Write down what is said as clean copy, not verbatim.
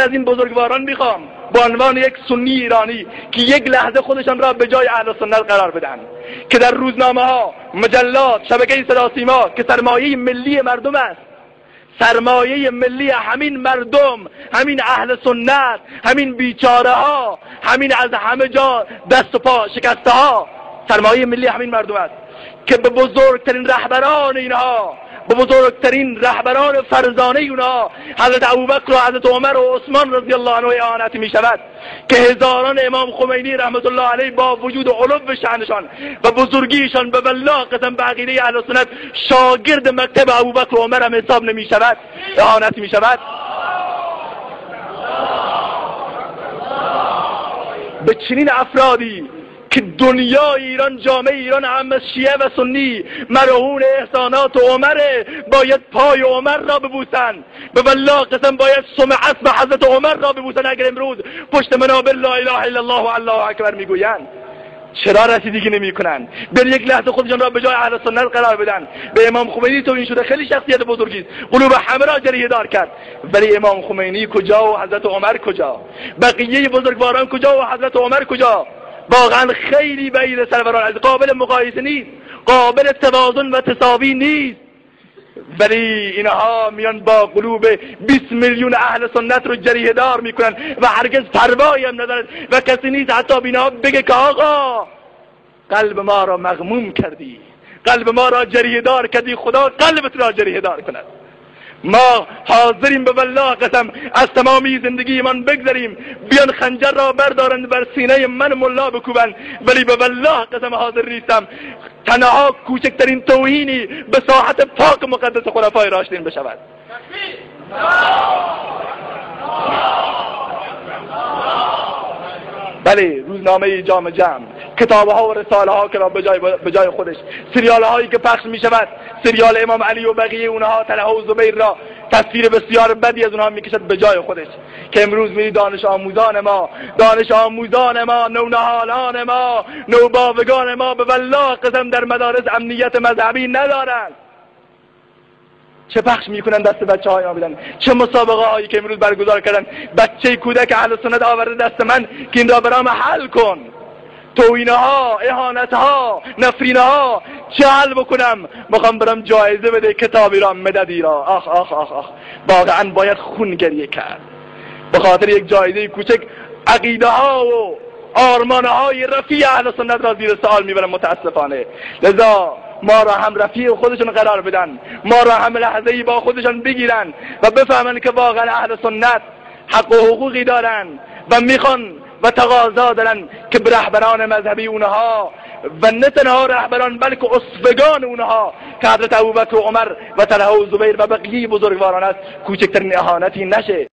از این بزرگواران میخوام با عنوان یک سنی ایرانی که یک لحظه خودشان را به جای اهل سنت قرار بدن، که در روزنامه ها، مجلات، شبکه صدا سیما که سرمایه ملی مردم است، سرمایه ملی همین مردم، همین اهل سنت، همین بیچاره ها، همین از همه جا دست و پا شکسته ها، سرمایه ملی همین مردم است که به بزرگترین رهبران اینها، به بزرگترین رهبران فرزانه اونها، حضرت ابوبکر و حضرت عمر و عثمان رضی الله عنه اهانت می شود، که هزاران امام خمینی رحمت الله علیه با وجود علو شأنشان و بزرگیشان به والله قسم به عقیده اهل سنت شاگرد مکتب ابوبکر و عمر هم حساب نمی شود، اهانت می شود. به چنین افرادی که دنیای ایران، جامعه ایران هم از شیعه و سنی مرهون احسانات و عمره، باید پای عمر را ببوسن، به والله قسم باید سم اسم حضرت عمر را ببوسن اگر امروز پشت منابر لا اله الا الله و الله اکبر میگویند. چرا رسیدگی نمی کنن؟ در یک لحظه خودشان را به جای اهل سنت قرار بدن. به امام خمینی توهین شده، خیلی شخصیت بزرگی است، قلوب همه را جریحه دار کرد، ولی امام خمینی کجا و حضرت عمر کجا؟ بقیه بزرگواران کجا و حضرت عمر کجا؟ واقعا خیلی بعید سروران، از قابل مقایسه نیست، قابل توازن و تساوی نیست. ولی اینها میان با قلوب 20 میلیون اهل سنت رو جریحه دار میکنن و هرگز پروایی هم ندارن و کسی نیست حتی بینا بگه که آقا قلب ما را مغموم کردی، قلب ما را جریحه دار کردی، خدا قلبت را جریحه دار کند. ما حاضریم به والله قسم از تمامی زندگی من بگذاریم، بیان خنجر را بردارند بر سینه من ملا بکوبند، ولی به والله قسم حاضر نیستم تنها کوچکترین توهینی به ساحت پاک مقدس خلفای راشدین بشود. بله، روزنامه جام جمع، کتاب ها و رساله ها که را به جای خودش، سریال هایی که پخش می شود، سریال امام علی و بقیه اونها، طلحه و زبیر را تصویر بسیار بدی از اونها میکشد به جای خودش، که امروز می دانش آموزان ما، نونهالان ما، نوباوگان ما به والله قسم در مدارس امنیت مذهبی ندارند. چه پخش میکنن دست بچه های آمیدن، چه مسابقه هایی که امروز برگزار کردن، بچه کودک اهل سنت آورده دست من که این را برام حل کن. توهینه ها، اهانت ها، نفرینه ها چه حل بکنم؟ میخوام برام جایزه بده کتابی را، مددی را. آخ آخ آخ آخ، واقعا باید خون گریه کرد به خاطر یک جایزه کوچک. عقیده ها و آرمانه های رفیع اهل سنت را زیر سوال میبرن متاسفانه. لذا ما را هم رفیع خودشون قرار بدن، ما را هم لحظه‌ای با خودشون بگیرن و بفهمن که واقعا اهل سنت حق و حقوقی دارن و میخوان و تقاضا دارن که به رهبران مذهبی اونها و نه تنها رهبران بلکه اسوگان اونها که حضرت ابوبکر و عمر و طلحه و زبیر و بقیه بزرگواران است کوچکترین اهانتی نشه.